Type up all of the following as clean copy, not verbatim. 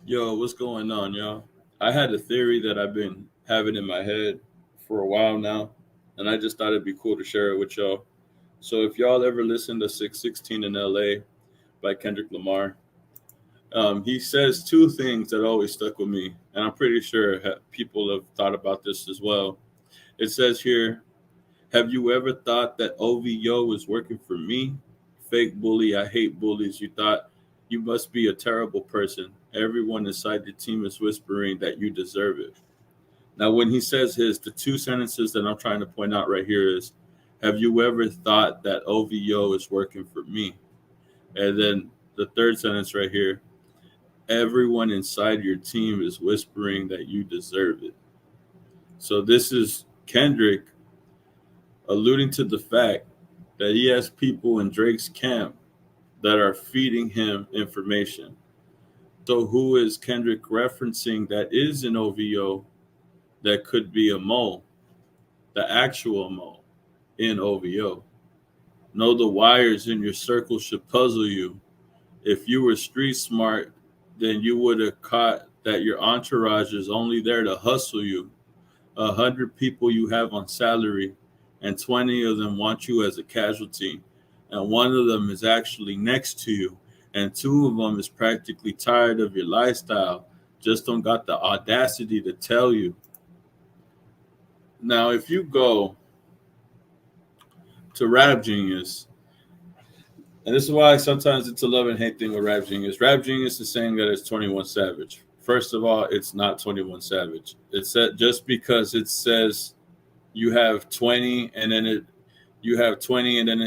Yo, what's going on, y'all? I had a theory that I've been having in my head for a while now, and I just thought it'd be cool to share it with y'all. So, if y'all ever listen to 616 in LA by Kendrick Lamar, he says two things that always stuck with me, and I'm pretty sure people have thought about this as well. It says here, have you ever thought that OVO was working for me? Fake bully, I hate bullies. You thought you must be a terrible person. Everyone inside the team is whispering that you deserve it. Now, when he says the two sentences that I'm trying to point out right here is, have you ever thought that OVO is working for me? And then the third sentence right here, everyone inside your team is whispering that you deserve it. So this is Kendrick alluding to the fact that he has people in Drake's camp that are feeding him information. So who is Kendrick referencing that is an OVO that could be a mole, the actual mole in OVO? Know the wires in your circle should puzzle you. If you were street smart, then you would have caught that your entourage is only there to hustle you. 100 people you have on salary, and 20 of them want you as a casualty, and one of them is actually next to you, and two of them is practically tired of your lifestyle, just don't got the audacity to tell you. Now, if you go to Rap Genius, and this is why sometimes it's a love and hate thing with Rap Genius. Rap Genius is saying that it's 21 Savage. First of all, it's not 21 Savage. It's that just because it says you have 20 and then it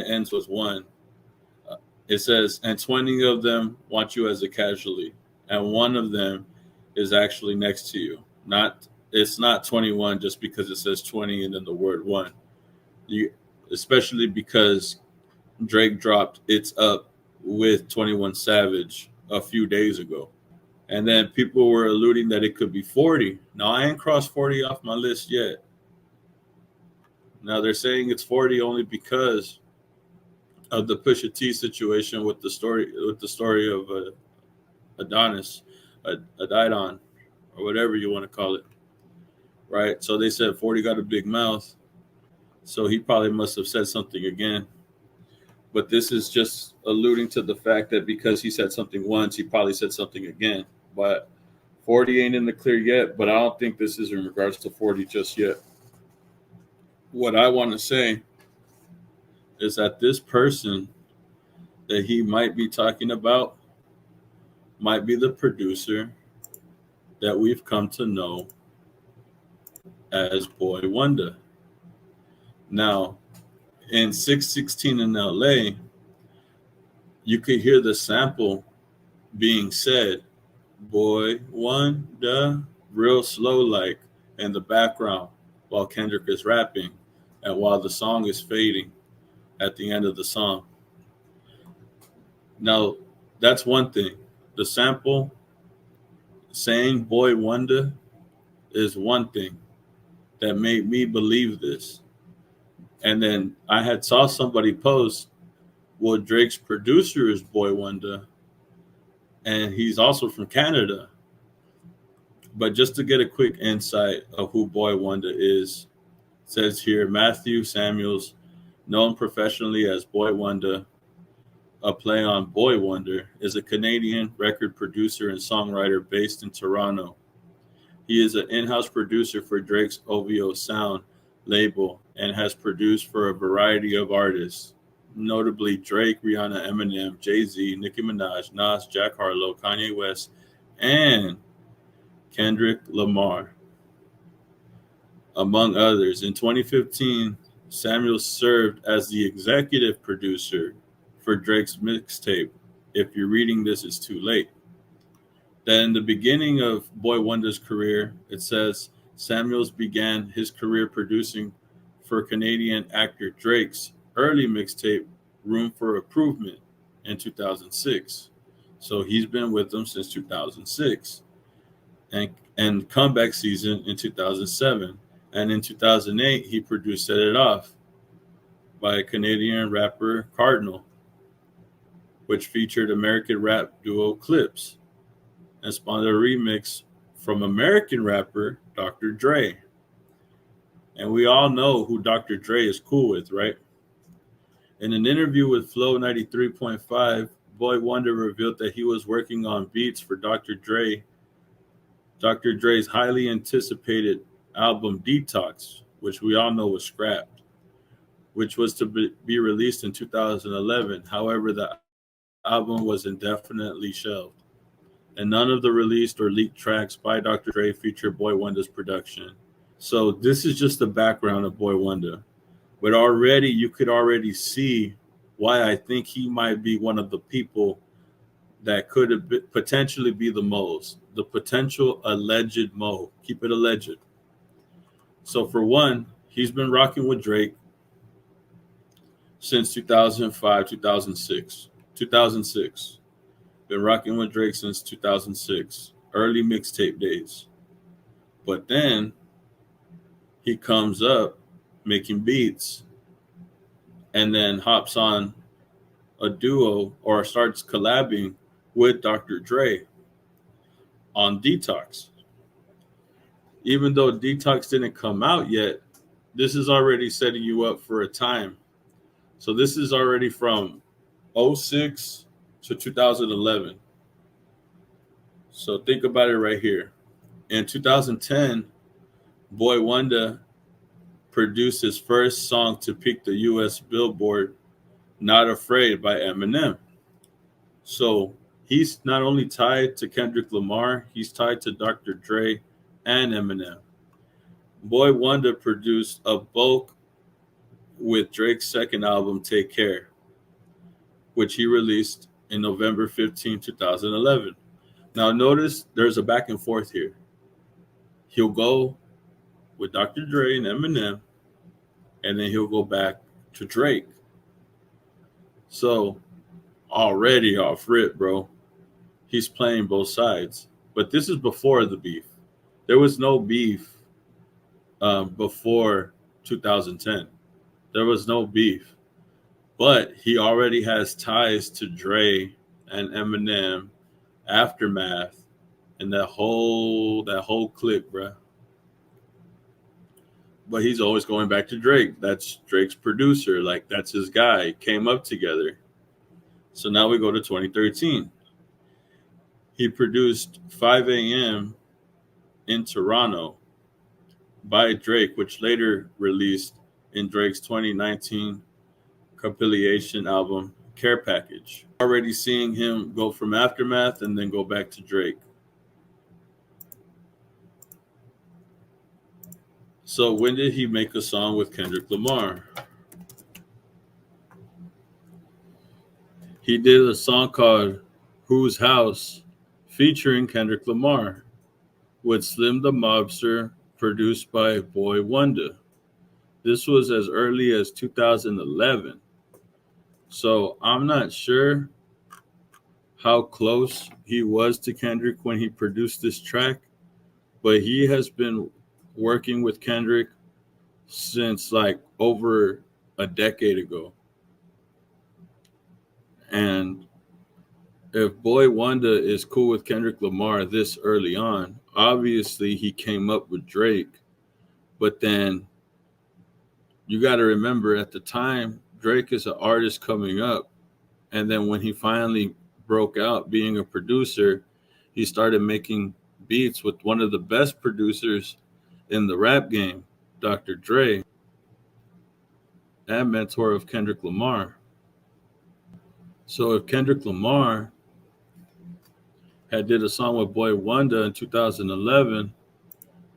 ends with one. It says, and 20 of them want you as a casualty, and one of them is actually next to you. Not It's not 21 just because it says 20 and then the word one. You Especially because Drake dropped It's Up with 21 Savage a few days ago. And then people were alluding that it could be 40. Now, I ain't crossed 40 off my list yet. Now, they're saying it's 40 only because of the Pusha T situation with the story of Adonis, Adidon, or whatever you want to call it, right? So they said 40 got a big mouth, so he probably must have said something again. But this is just alluding to the fact that because he said something once, he probably said something again. But 40 ain't in the clear yet, but I don't think this is in regards to 40 just yet. What I want to say is that this person that he might be talking about might be the producer that we've come to know as Boy Wonder. Now, in 616 in LA, you could hear the sample being said, Boy Wonder, real slow like in the background while Kendrick is rapping and while the song is fading at the end of the song. Now, that's one thing. The sample saying Boy Wonder is one thing that made me believe this. And then I had saw somebody post, well, Drake's producer is Boy Wonder, and he's also from Canada. But just to get a quick insight of who Boy Wonder is, it says here Matthew Samuels, known professionally as Boy Wonder, a play on Boy Wonder, is a Canadian record producer and songwriter based in Toronto. He is an in-house producer for Drake's OVO Sound label and has produced for a variety of artists, notably Drake, Rihanna, Eminem, Jay-Z, Nicki Minaj, Nas, Jack Harlow, Kanye West, and Kendrick Lamar, among others. In 2015, Samuel served as the executive producer for Drake's mixtape, If You're Reading This, It's Too Late. Then in the beginning of Boy Wonder's career, it says Samuels began his career producing for Canadian actor Drake's early mixtape, Room for Improvement, in 2006. So he's been with them since 2006. And Comeback Season in 2007. And in 2008, he produced Set It Off by Canadian rapper Cardinal, which featured American rap duo Clips. and spawned a remix from American rapper Dr. Dre. And we all know who Dr. Dre is cool with, right? In an interview with Flow 93.5, Boy Wonder revealed that he was working on beats for Dr. Dre's highly anticipated album Detox, which we all know was scrapped, which was to be released in 2011. However, the album was indefinitely shelved, and none of the released or leaked tracks by Dr. Dre feature Boy Wonder's production. So this is just the background of Boy Wonder. But already you could already see why I think he might be one of the people that could have potentially be the moles, the potential alleged mole. Keep it alleged. So for one, he's been rocking with Drake since 2005, 2006. 2006. Been rocking with Drake since 2006, early mixtape days. But then he comes up making beats and then hops on a duo or starts collabing with Dr. Dre on Detox. Even though Detox didn't come out yet, this is already setting you up for a time. So this is already from 06 to 2011. So think about it right here. In 2010, Boy Wonder produced his first song to peak the US Billboard, Not Afraid by Eminem. So he's not only tied to Kendrick Lamar, he's tied to Dr. Dre and Eminem. Boy Wonder produced a bulk with Drake's second album, Take Care, which he released in November 15, 2011. Now notice there's a back and forth here. He'll go with Dr. Dre and Eminem, and then he'll go back to Drake. So already off rip, bro, he's playing both sides. But this is before the beef. There was no beef before 2010. There was no beef. But he already has ties to Dre and Eminem, Aftermath, and that whole clique, bro. But he's always going back to Drake. That's Drake's producer. Like, that's his guy. Came up together. So now we go to 2013. He produced 5 a.m. in Toronto by Drake, which later released in Drake's 2019 compilation album, Care Package. Already seeing him go from Aftermath and then go back to Drake. So when did he make a song with Kendrick Lamar? He did a song called Whose House featuring Kendrick Lamar with Slim the Mobster, produced by Boy Wonder. This was as early as 2011. So I'm not sure how close he was to Kendrick when he produced this track, but he has been working with Kendrick since like over a decade ago. And if Boy Wonder is cool with Kendrick Lamar this early on, obviously he came up with Drake. But then you got to remember at the time, Drake is an artist coming up. And then when he finally broke out being a producer, he started making beats with one of the best producers in the rap game, Dr. Dre, and mentor of Kendrick Lamar. So if Kendrick Lamar had did a song with Boy Wonder in 2011,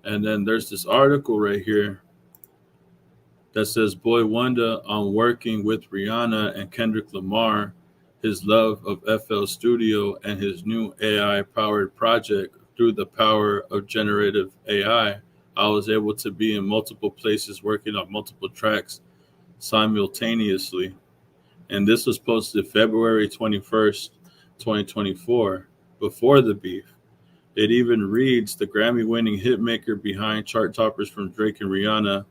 and then there's this article right here that says Boy Wonder on working with Rihanna and Kendrick Lamar, his love of FL Studio and his new AI-powered project. Through the power of generative AI, I was able to be in multiple places working on multiple tracks simultaneously. And this was posted February 21st, 2024, before the beef. It even reads the Grammy-winning hitmaker behind chart toppers from Drake and Rihanna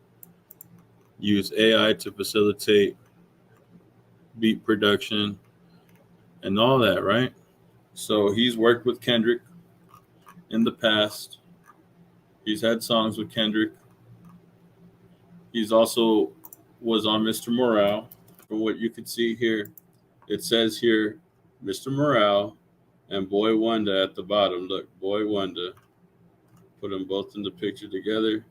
use AI to facilitate beat production and all that, right? So he's worked with Kendrick in the past. He's had songs with Kendrick. He's also was on Mr. Morale. From what you can see here, it says here, Mr. Morale and Boy Wonder at the bottom. Look, Boy Wonder. Put them both in the picture together.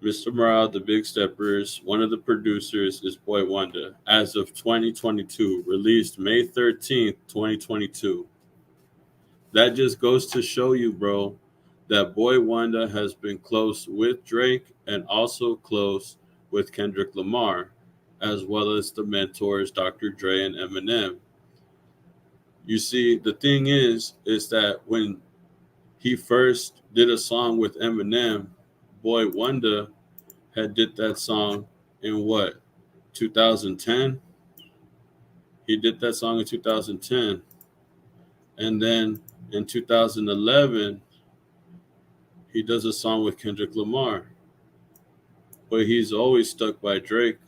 Mr. Morale, the Big Steppers, one of the producers is Boy Wonder. As of 2022, released May 13th, 2022. That just goes to show you, bro, that Boy Wonder has been close with Drake and also close with Kendrick Lamar, as well as the mentors Dr. Dre and Eminem. You see, the thing is that when he first did a song with Eminem, Boy Wonder had did that song in what, 2010? He did that song in 2010. And then in 2011, he does a song with Kendrick Lamar. But he's always stuck by Drake.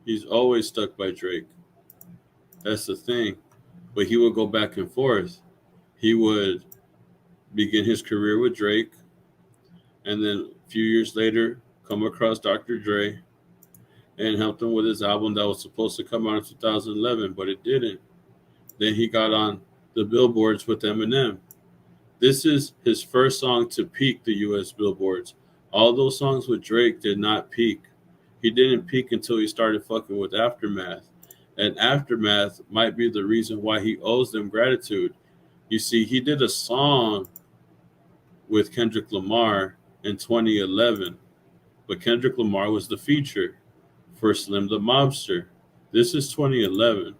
He's always stuck by Drake. That's the thing. But he would go back and forth. He would begin his career with Drake, and then a few years later come across Dr. Dre and helped him with his album that was supposed to come out in 2011, but it didn't. Then he got on the billboards with Eminem. This is his first song to peak the US billboards. All those songs with Drake did not peak. He didn't peak until he started fucking with Aftermath. And Aftermath might be the reason why he owes them gratitude. You see, he did a song with Kendrick Lamar in 2011, but Kendrick Lamar was the feature for Slim the Mobster. This is 2011.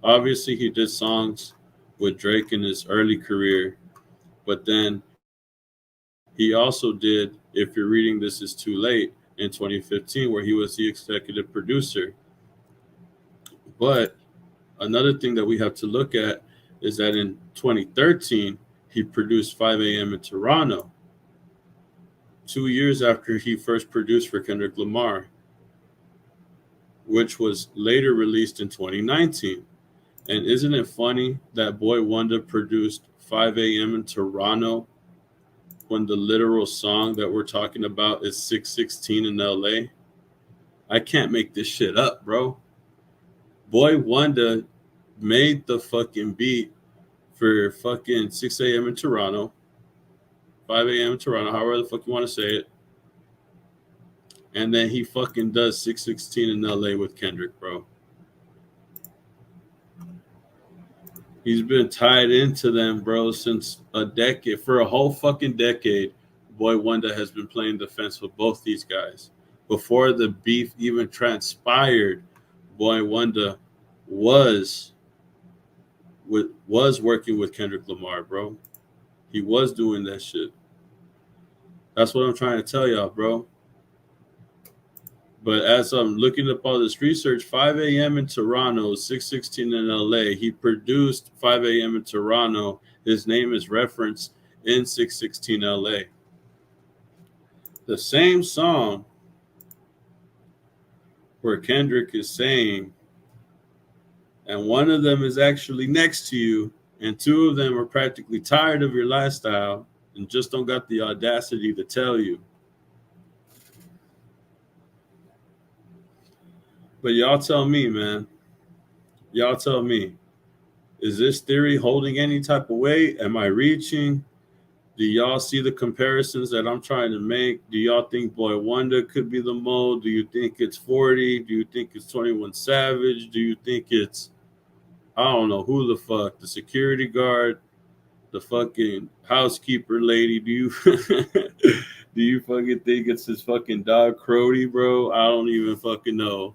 Obviously, he did songs with Drake in his early career, but then he also did If You're Reading This Is Too Late in 2015, where he was the executive producer. But another thing that we have to look at is that in 2013, he produced 5 a.m. in Toronto, 2 years after he first produced for Kendrick Lamar, which was later released in 2019. And isn't it funny that Boy Wonder produced 5 a.m. in Toronto when the literal song that we're talking about is 616 in LA? I can't make this shit up, bro. Boy Wonder made the fucking beat for fucking 6 a.m. in Toronto, 5 a.m. in Toronto, however the fuck you want to say it. And then he fucking does 616 in LA with Kendrick, bro. He's been tied into them, bro, since a decade. For a whole fucking decade, Boy Wonder has been playing defense with both these guys. Before the beef even transpired, Boy Wonder was working with Kendrick Lamar, bro. He was doing that shit. That's what I'm trying to tell y'all, bro. But as I'm looking up all this research, 5 a.m. in Toronto, 616 in LA. He produced 5 a.m. in Toronto. His name is referenced in 616 LA. The same song where Kendrick is saying, and one of them is actually next to you, and two of them are practically tired of your lifestyle and just don't got the audacity to tell you. But y'all tell me, man. Y'all tell me. Is this theory holding any type of weight? Am I reaching? Do y'all see the comparisons that I'm trying to make? Do y'all think Boy Wonder could be the mole? Do you think it's 40? Do you think it's 21 Savage? Do you think it's, I don't know who the fuck, the security guard, the fucking housekeeper lady? Do you do you fucking think it's his fucking dog Crody, bro? I don't even fucking know.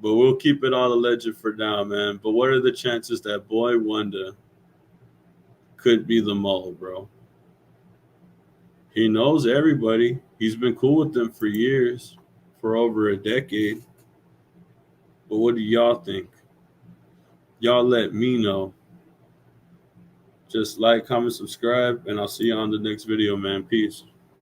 But we'll keep it all alleged for now, man. But what are the chances that Boy Wonder could be the mole, bro? He knows everybody. He's been cool with them for years, for over a decade. But what do y'all think? Y'all let me know. Just like, comment, subscribe, and I'll see you on the next video, man. Peace.